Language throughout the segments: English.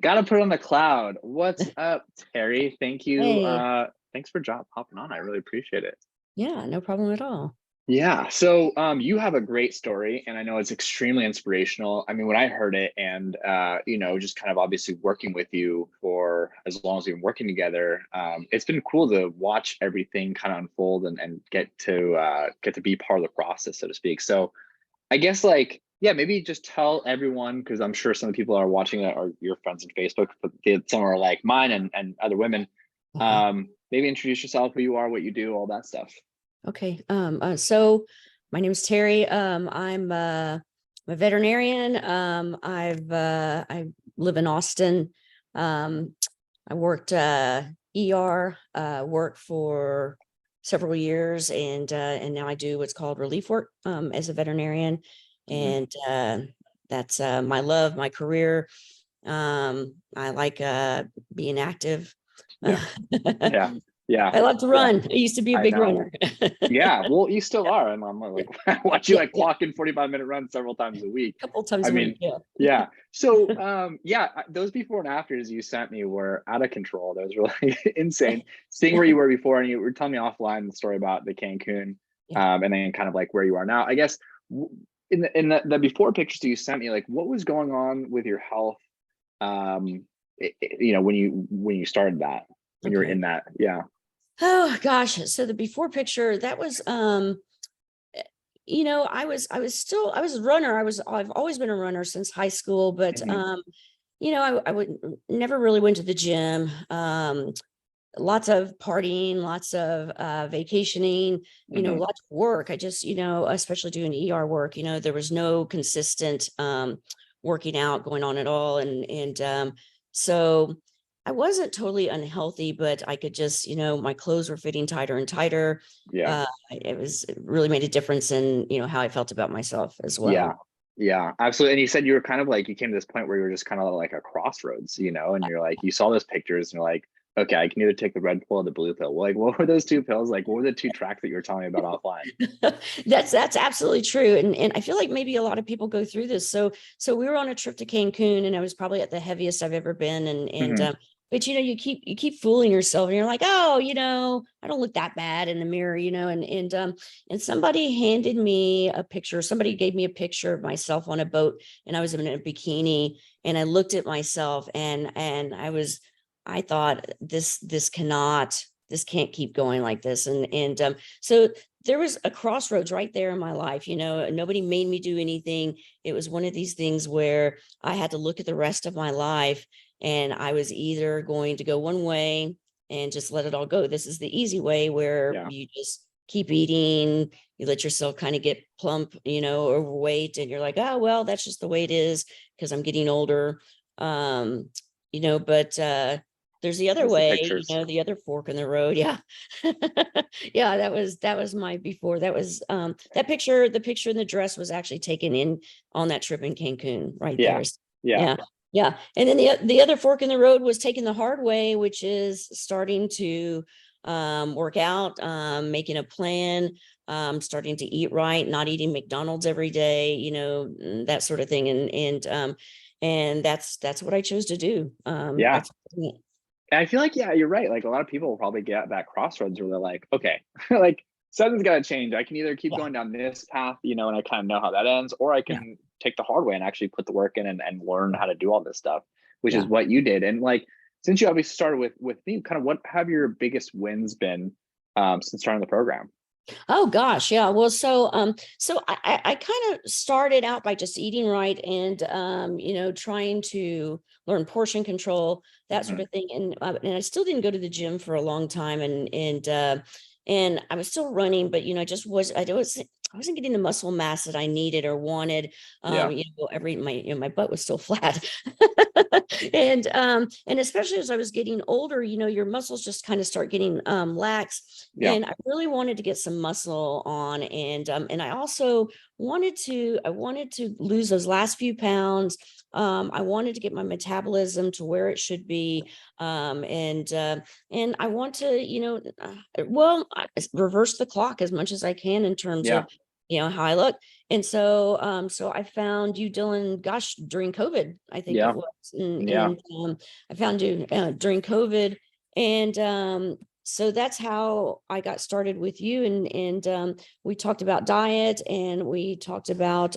Gotta put on the cloud. What's up, Terry? Thank you. Hey, Thanks for hopping on. I really appreciate it. yeah, no problem at all. Yeah. So you have a great story, and I know it's extremely inspirational. I mean, when I heard it, and just kind of obviously working with you for as long as we've been working together, it's been cool to watch everything kind of unfold and get to be part of the process, so to speak. So I guess like, yeah, maybe just tell everyone, because I'm sure some of the people are watching that are your friends on Facebook, but some are like mine and other women. Uh-huh. Maybe introduce yourself, who you are, what you do, all that stuff. Okay. So my name is Terry. I'm a veterinarian. I live in Austin. Um, I worked ER, worked for several years, and now I do what's called relief work as a veterinarian, Mhm. and that's my love, my career. I like being active. Yeah, yeah, yeah, I love to yeah. run. I used to be a I big know. runner. Yeah, well, you still are, and I'm Yeah, like, watch you yeah, like yeah. clock in 45-minute runs several times a week. A couple times I a week. mean, Yeah. yeah. So, yeah, those before and afters you sent me were out of control. That was really insane. Seeing where you were before, and you were telling me offline the story about the Cancun, Yeah. and then kind of like where you are now. I guess in the before pictures that you sent me, like what was going on with your health? When you started that, when you were Okay. in that, yeah. Oh gosh. So the before picture, that was I was a runner. I've always been a runner since high school, but Hmm. I would never really went to the gym. Lots of partying, lots of vacationing, Hmm. lots of work. I just, especially doing ER work, there was no consistent working out going on at all. And so I wasn't totally unhealthy, but I could just, my clothes were fitting tighter and tighter. Yeah. It really made a difference in, how I felt about myself as Yeah. well. Yeah, absolutely. And you said you were kind of like, you came to this point where you were just kind of like a crossroads, and you're like, you saw those pictures and you're like, okay, I can either take the red pill or the blue pill. Well, like, what were those two pills? Like, what were the two tracks that you were telling me about offline? That's absolutely true. And I feel like maybe a lot of people go through this. So we were on a trip to Cancun, and I was probably at the heaviest I've ever been. Hmm. But you keep fooling yourself, and you're like, oh, I don't look that bad in the mirror, and somebody handed me a picture. Somebody gave me a picture of myself on a boat, and I was in a bikini, and I looked at myself, and I thought this can't keep going like this. So there was a crossroads right there in my life. Nobody made me do anything. It was one of these things where I had to look at the rest of my life, and I was either going to go one way and just let it all go. This is the easy way, where Yeah. you just keep eating, you let yourself kind of get plump, overweight, and you're like, oh, well, that's just the way it is because I'm getting older. Um, but there's the other That's the way, pictures. the other fork in the road. Yeah. Yeah, that was my before. That was the picture in the dress was actually taken in on that trip in Cancun right Yeah. there. Yeah. Yeah. Yeah. And then the other fork in the road was taking the hard way, which is starting to work out, making a plan, starting to eat right, not eating McDonald's every day, that sort of thing. And that's what I chose to do. Yeah. That's And I feel like, yeah, you're right. Like a lot of people will probably get at that crossroads where they're like, okay, like something's got to change. I can either keep yeah, going down this path, and I kind of know how that ends, or I yeah, can take the hard way and actually put the work in and learn how to do all this stuff, which is yeah. what you did. And like, since you obviously started with me, kind of what have your biggest wins been since starting the program? Oh gosh, yeah. Well, so I kind of started out by just eating right, and trying to learn portion control, that sort Hmm. of thing. And I still didn't go to the gym for a long time, and I was still running, but I wasn't getting the muscle mass that I needed or wanted. Yeah. Every my butt was still flat. And especially as I was getting older, your muscles just kind of start getting lax, Yeah. and I really wanted to get some muscle on, and I also wanted to lose those last few pounds. I wanted to get my metabolism to where it should be, and I want to, reverse the clock as much as I can in terms Yeah. of you know, how I look. And so, so I found you, Dylan, gosh, during COVID, I think it Yeah. was. Yeah. I found you during COVID. And so that's how I got started with you. And we talked about diet, and we talked about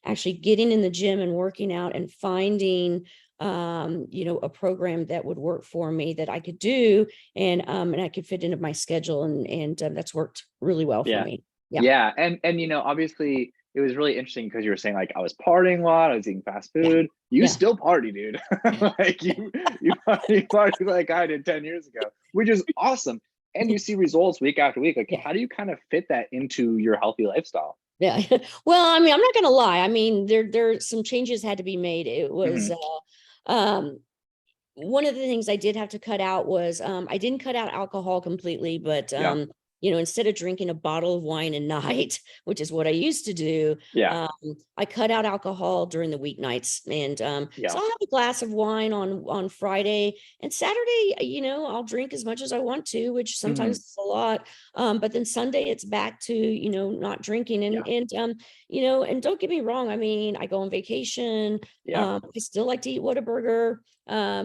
actually getting in the gym and working out and finding you know, a program that would work for me that I could do, and I could fit into my schedule, and that's worked really well for Yeah. me. Yeah. Yeah. And you know, obviously it was really interesting because you were saying like I was partying a lot, I was eating fast Yeah. food. You Yeah. still party, dude. Like you party like I did 10 years ago, which is awesome. And you see results week after week. Like, Yeah. how do you kind of fit that into your healthy lifestyle? Yeah. Well, I mean, I'm not gonna lie. I mean, there some changes had to be made. It was Hmm. um one of the things I did have to cut out was I didn't cut out alcohol completely, but Yeah. you know, instead of drinking a bottle of wine a night, which is what I used to do, Yeah. um, I cut out alcohol during the weeknights. And so Yeah. I'll have a glass of wine on Friday, and Saturday, you know, I'll drink as much as I want to, which sometimes Hmm. is a lot. But then Sunday it's back to, you know, not drinking. Yeah. And you know, and don't get me wrong, I mean, I go on vacation. Yeah. I still like to eat Whataburger,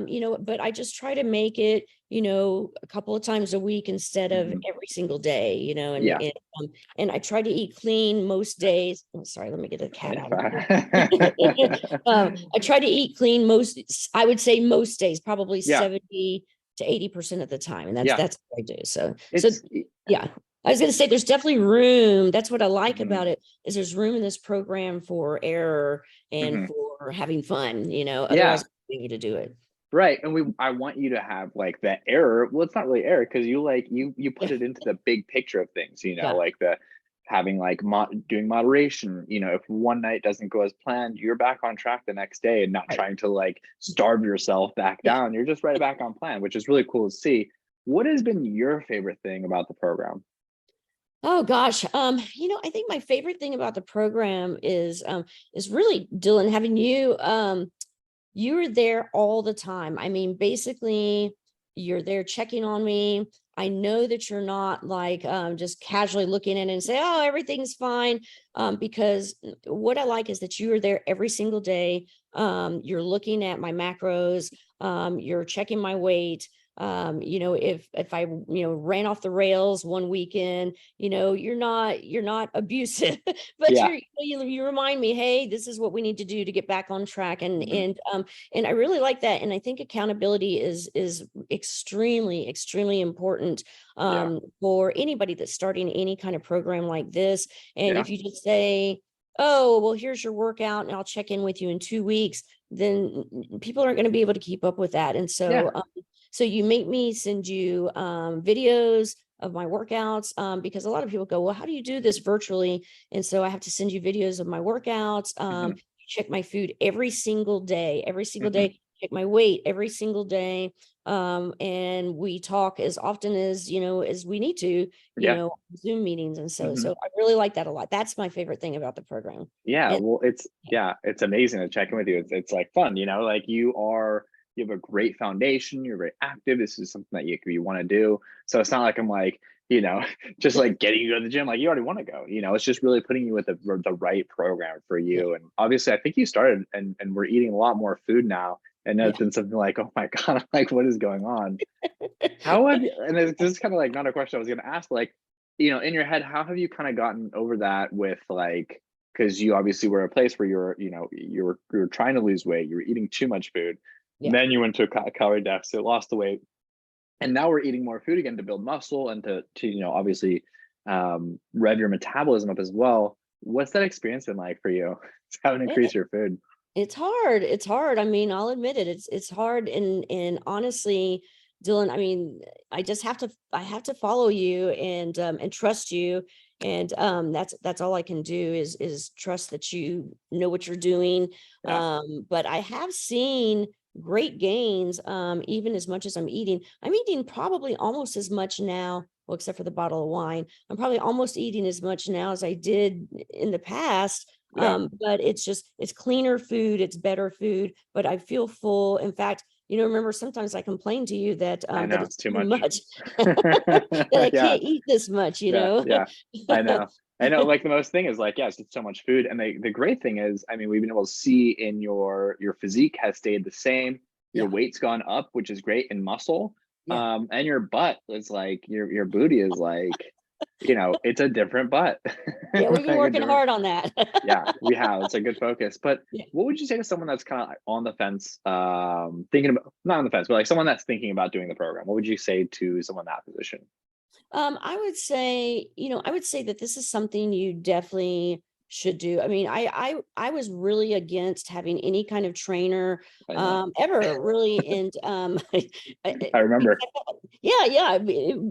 you know, but I just try to make it, you know, a couple of times a week instead of Hmm. every single day, you know. and Yeah. and, um, and I try to eat clean most days. Oh, sorry, let me get a cat It's out of here. fine. I try to eat clean most, I would say most days, probably Yeah. 70 to 80% of the time, and Yeah. that's what I do. So It's yeah. I was going to say there's definitely room. That's what I like mhm, about it, is there's room in this program for error and mhm. for having fun, you know, otherwise Yeah. I wouldn't be able to do it. Right. And I want you to have like that error. Well, it's not really error because you put Yeah. it into the big picture of things, you know, Yeah. like the having like doing moderation, you know, if one night doesn't go as planned, you're back on track the next day and not Right. trying to like starve yourself back Yeah. down. You're just right back on plan, which is really cool to see. What has been your favorite thing about the program? Oh gosh. You know, I think my favorite thing about the program is really, Dylan, having you. You're there all the time. I mean, basically, you're there checking on me. I know that you're not like just casually looking in and say, "Oh, everything's fine," because what I like is that you are there every single day. You're looking at my macros. You're checking my weight. You know, if I, you know, ran off the rails one weekend, you know, you're not abusive, but Yeah. you remind me, hey, this is what we need to do to get back on track. and Mhm. and um and I really like that. And I think accountability is extremely important Yeah. for anybody that's starting any kind of program like this. And Yeah. if you just say, oh, well, here's your workout and I'll check in with you in 2 weeks, then people aren't going to be able to keep up with that. And Yeah. so you make me send you videos of my workouts, because a lot of people go, well, how do you do this virtually? And so I have to send you videos of my workouts. Hmm. Check my food every single Hmm. day, check my weight every single day. And we talk as often as, you know, as we need to, you Yeah. know, Zoom meetings. And Hmm. so I really like that a lot. That's my favorite thing about the program. Yeah, And well, it's amazing to check in with you. It's like fun, you know, like you have a great foundation. You're very active. This is something that you want to do. So it's not like I'm like, you know, just like getting you to the gym. Like you already want to go. You know, it's just really putting you with the right program for yeah, you. And obviously, I think you started and we're eating a lot more food now. And yeah. it's been something like, oh my god, I'm like, what is going on? How have you? And this is kind of like not a question I was going to ask. Like, you know, in your head, how have you kind of gotten over that with like, because you obviously were a place where you're, you know, you were trying to lose weight, you were eating too much food, Yeah. then you went to a calorie deficit, lost the weight, and now we're eating more food again to build muscle and to you know obviously rev your metabolism up as well. What's that experience been like for you? Having to increase your food. It's hard. It's hard. I mean, I'll admit it. It's hard. And honestly, Dylan, I mean, I have to follow you and trust you. And that's all I can do is trust that you know what you're doing. Yeah. But I have seen great gains, even as much as I'm eating. I'm eating probably almost as much now, well, except for the bottle of wine. I'm probably almost eating as much now as I did in the past. Yeah. But it's cleaner food, it's better food, but I feel full. In fact, you know, remember sometimes I complain to you I that know it's it's too too much. much, that I Yeah. can't eat this much, you Yeah. know. Yeah. I know. I know, like the most thing is like, yes, it's so much food. And the great thing is, I mean, we've been able to see in your physique has stayed the same. Your Yeah. weight's gone up, which is great in muscle. Yeah. And your butt is like your booty is like, it's a different butt. Yeah. We've been Like a working different, hard on that. yeah, we have. It's a good focus. But Yeah. what would you say to someone that's kind of on the fence, thinking about not on the fence, but like someone that's thinking about doing the program? What would you say to someone in that position? I would say that this is something you definitely should do. I mean, I was really against having any kind of trainer I know. ever really, and I because remember. I felt, yeah, yeah,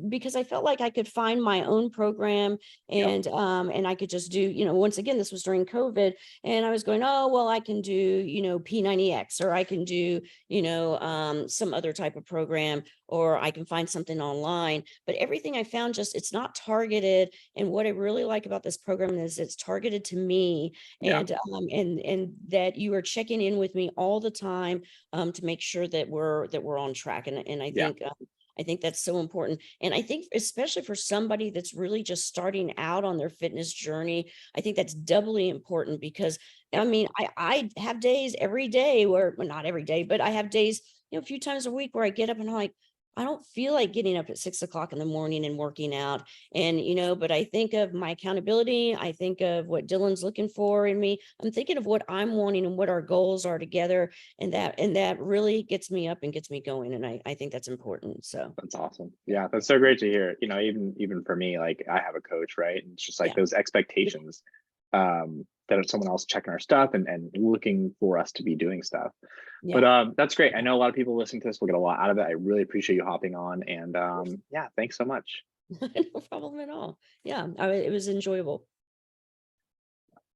because I felt like I could find my own program, Yep. and I could just do, once again, this was during COVID, and I was going, oh well, I can do, P90X, or I can do, some other type of program, or I can find something online. But everything I found, just it's not targeted. And what I really like about this program is it's targeted to me, Yeah. and that you are checking in with me all the time, to make sure that we're on track. And Yeah. I think that's so important. And I think especially for somebody that's really just starting out on their fitness journey, I think that's doubly important because I mean, I have days every day where, well, not every day, but I have days, a few times a week where I get up and I'm like, I don't feel like getting up at 6 o'clock in the morning and working out. And, but I think of my accountability. I think of what Dylan's looking for in me. I'm thinking of what I'm wanting and what our goals are together. And that really gets me up and gets me going. And I think that's important. So That's awesome. Yeah, that's so great to hear. Even for me, like I have a coach, right? And it's just like yeah. those expectations, that if someone else checking our stuff and looking for us to be doing stuff. But Yeah. that's great. I know a lot of people listening to this will get a lot out of it. I really appreciate you hopping on, and yeah, thanks so much. No problem at all. Yeah. It was enjoyable.